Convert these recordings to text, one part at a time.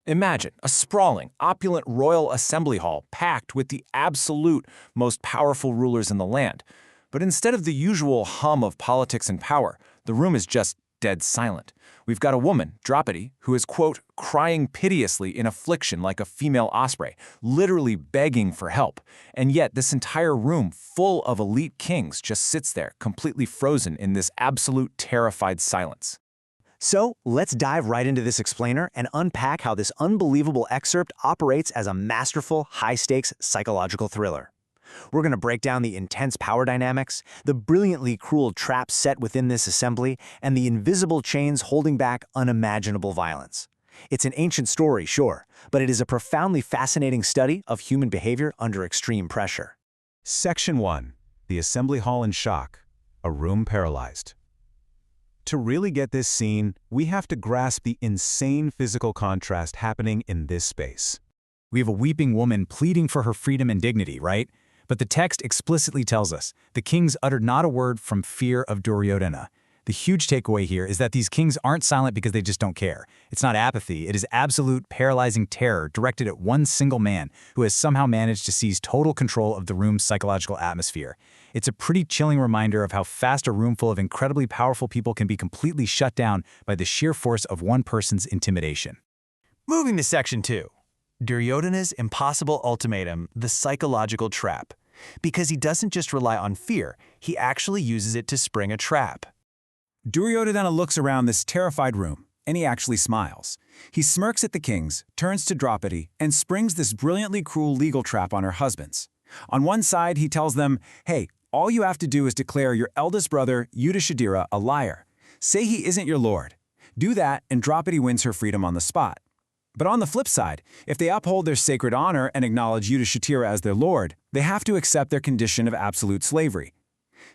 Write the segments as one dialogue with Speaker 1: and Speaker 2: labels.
Speaker 1: Imagine a sprawling, opulent royal assembly hall packed with the absolute most powerful rulers in the land. But instead of the usual hum of politics and power, the room is just dead silent. We've got a woman, Draupadi, who is, quote, crying piteously in affliction like a female osprey, literally begging for help. And yet this entire room full of elite kings just sits there, completely frozen in this absolute terrified silence.
Speaker 2: So, let's dive right into this explainer and unpack how this unbelievable excerpt operates as a masterful, high-stakes psychological thriller. We're going to break down the intense power dynamics, the brilliantly cruel traps set within this assembly, and the invisible chains holding back unimaginable violence. It's an ancient story, sure, but it is a profoundly fascinating study of human behavior under extreme pressure.
Speaker 3: Section 1. The Assembly Hall in Shock. A room paralyzed. To really get this scene, we have to grasp the insane physical contrast happening in this space.
Speaker 4: We have a weeping woman pleading for her freedom and dignity, right? But the text explicitly tells us the kings uttered not a word from fear of Duryodhana. The huge takeaway here is that these kings aren't silent because they just don't care. It's not apathy, it is absolute paralyzing terror directed at one single man who has somehow managed to seize total control of the room's psychological atmosphere. It's a pretty chilling reminder of how fast a room full of incredibly powerful people can be completely shut down by the sheer force of one person's intimidation.
Speaker 5: Moving to Section 2. Duryodhana's impossible ultimatum, the psychological trap. Because he doesn't just rely on fear, he actually uses it to spring a trap.
Speaker 4: Duryodhana looks around this terrified room, and he actually smiles. He smirks at the kings, turns to Draupadi, and springs this brilliantly cruel legal trap on her husbands. On one side, he tells them, hey, all you have to do is declare your eldest brother, Yudhishthira, a liar. Say he isn't your lord. Do that, and Draupadi wins her freedom on the spot. But on the flip side, if they uphold their sacred honor and acknowledge Yudhishthira as their lord, they have to accept their condition of absolute slavery.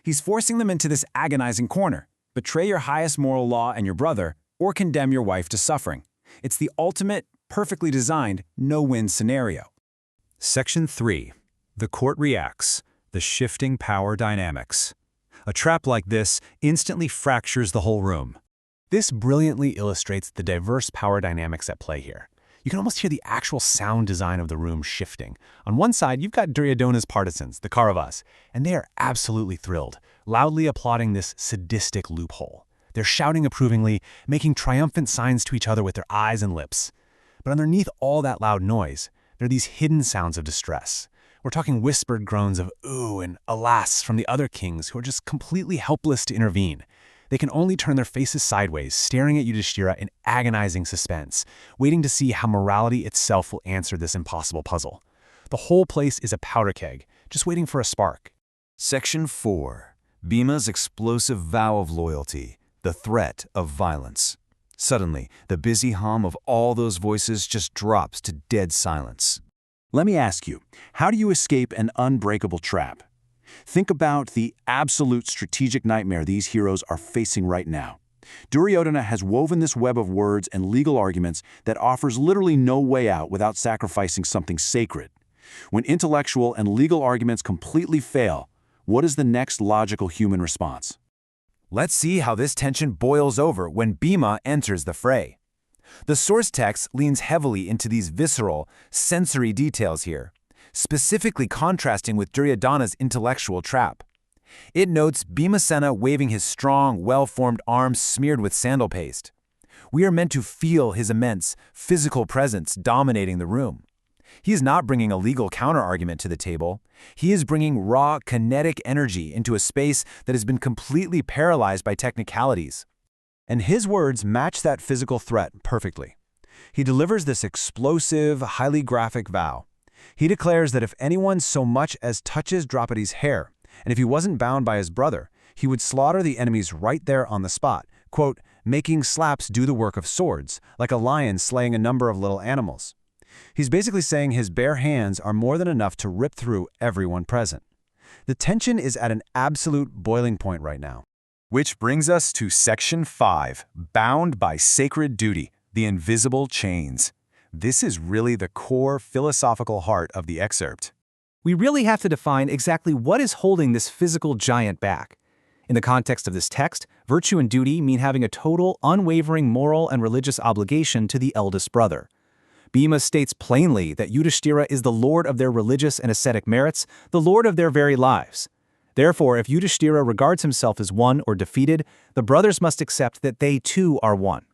Speaker 4: He's forcing them into this agonizing corner. Betray your highest moral law and your brother, or condemn your wife to suffering. It's the ultimate, perfectly designed, no-win scenario.
Speaker 3: Section 3. The court reacts. The shifting power dynamics. A trap like this instantly fractures the whole room. This brilliantly illustrates the diverse power dynamics at play here. You can almost hear the actual sound design of the room shifting. On one side, you've got Duryodhana's partisans, the Kauravas, and they are absolutely thrilled, loudly applauding this sadistic loophole. They're shouting approvingly, making triumphant signs to each other with their eyes and lips. But underneath all that loud noise, there are these hidden sounds of distress. We're talking whispered groans of ooh and alas from the other kings who are just completely helpless to intervene. They can only turn their faces sideways, staring at Yudhishthira in agonizing suspense, waiting to see how morality itself will answer this impossible puzzle. The whole place is a powder keg, just waiting for a spark.
Speaker 6: Section 4. Bhima's explosive vow of loyalty, the threat of violence. Suddenly, the busy hum of all those voices just drops to dead silence.
Speaker 7: Let me ask you, how do you escape an unbreakable trap? Think about the absolute strategic nightmare these heroes are facing right now. Duryodhana has woven this web of words and legal arguments that offers literally no way out without sacrificing something sacred. When intellectual and legal arguments completely fail, what is the next logical human response?
Speaker 1: Let's see how this tension boils over when Bhima enters the fray. The source text leans heavily into these visceral, sensory details here, specifically contrasting with Duryodhana's intellectual trap. It notes Bhimasena waving his strong, well-formed arms smeared with sandal paste. We are meant to feel his immense, physical presence dominating the room. He is not bringing a legal counterargument to the table. He is bringing raw, kinetic energy into a space that has been completely paralyzed by technicalities.
Speaker 7: And his words match that physical threat perfectly. He delivers this explosive, highly graphic vow. He declares that if anyone so much as touches Draupadi's hair, and if he wasn't bound by his brother, he would slaughter the enemies right there on the spot, quote, making slaps do the work of swords, like a lion slaying a number of little animals. He's basically saying his bare hands are more than enough to rip through everyone present. The tension is at an absolute boiling point right now.
Speaker 3: Which brings us to Section 5, Bound by Sacred Duty, the Invisible Chains. This is really the core philosophical heart of the excerpt.
Speaker 8: We really have to define exactly what is holding this physical giant back. In the context of this text, virtue and duty mean having a total, unwavering moral and religious obligation to the eldest brother. Bhima states plainly that Yudhishthira is the lord of their religious and ascetic merits, the lord of their very lives. Therefore, if Yudhishthira regards himself as won or defeated, the brothers must accept that they too are won.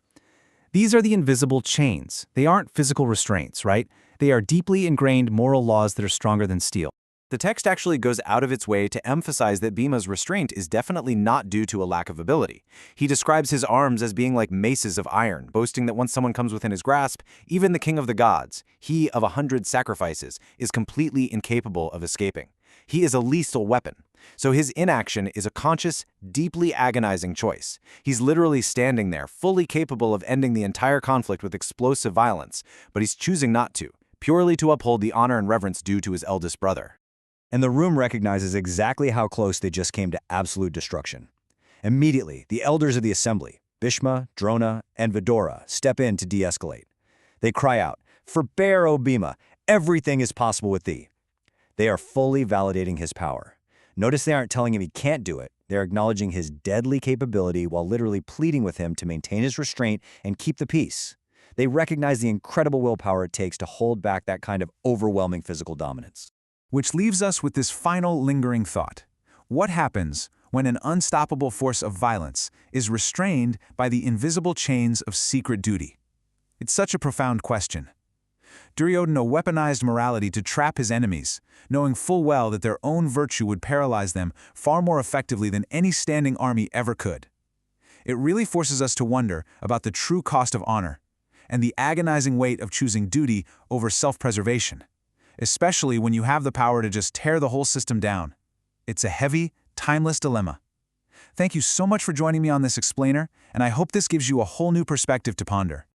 Speaker 8: These are the invisible chains. They aren't physical restraints, right? They are deeply ingrained moral laws that are stronger than steel.
Speaker 2: The text actually goes out of its way to emphasize that Bhima's restraint is definitely not due to a lack of ability. He describes his arms as being like maces of iron, boasting that once someone comes within his grasp, even the king of the gods, he of 100 sacrifices, is completely incapable of escaping. He is a lethal weapon. So his inaction is a conscious, deeply agonizing choice. He's literally standing there, fully capable of ending the entire conflict with explosive violence, but he's choosing not to, purely to uphold the honor and reverence due to his eldest brother.
Speaker 7: And the room recognizes exactly how close they just came to absolute destruction. Immediately, the elders of the assembly, Bhishma, Drona, and Vidura, step in to de-escalate. They cry out, "Forbear, O Bhima! Everything is possible with thee." They are fully validating his power. Notice they aren't telling him he can't do it. They're acknowledging his deadly capability while literally pleading with him to maintain his restraint and keep the peace. They recognize the incredible willpower it takes to hold back that kind of overwhelming physical dominance.
Speaker 4: Which leaves us with this final lingering thought. What happens when an unstoppable force of violence is restrained by the invisible chains of secret duty? It's such a profound question. Duryodhana weaponized morality to trap his enemies, knowing full well that their own virtue would paralyze them far more effectively than any standing army ever could. It really forces us to wonder about the true cost of honor and the agonizing weight of choosing duty over self-preservation, especially when you have the power to just tear the whole system down. It's a heavy, timeless dilemma. Thank you so much for joining me on this explainer, and I hope this gives you a whole new perspective to ponder.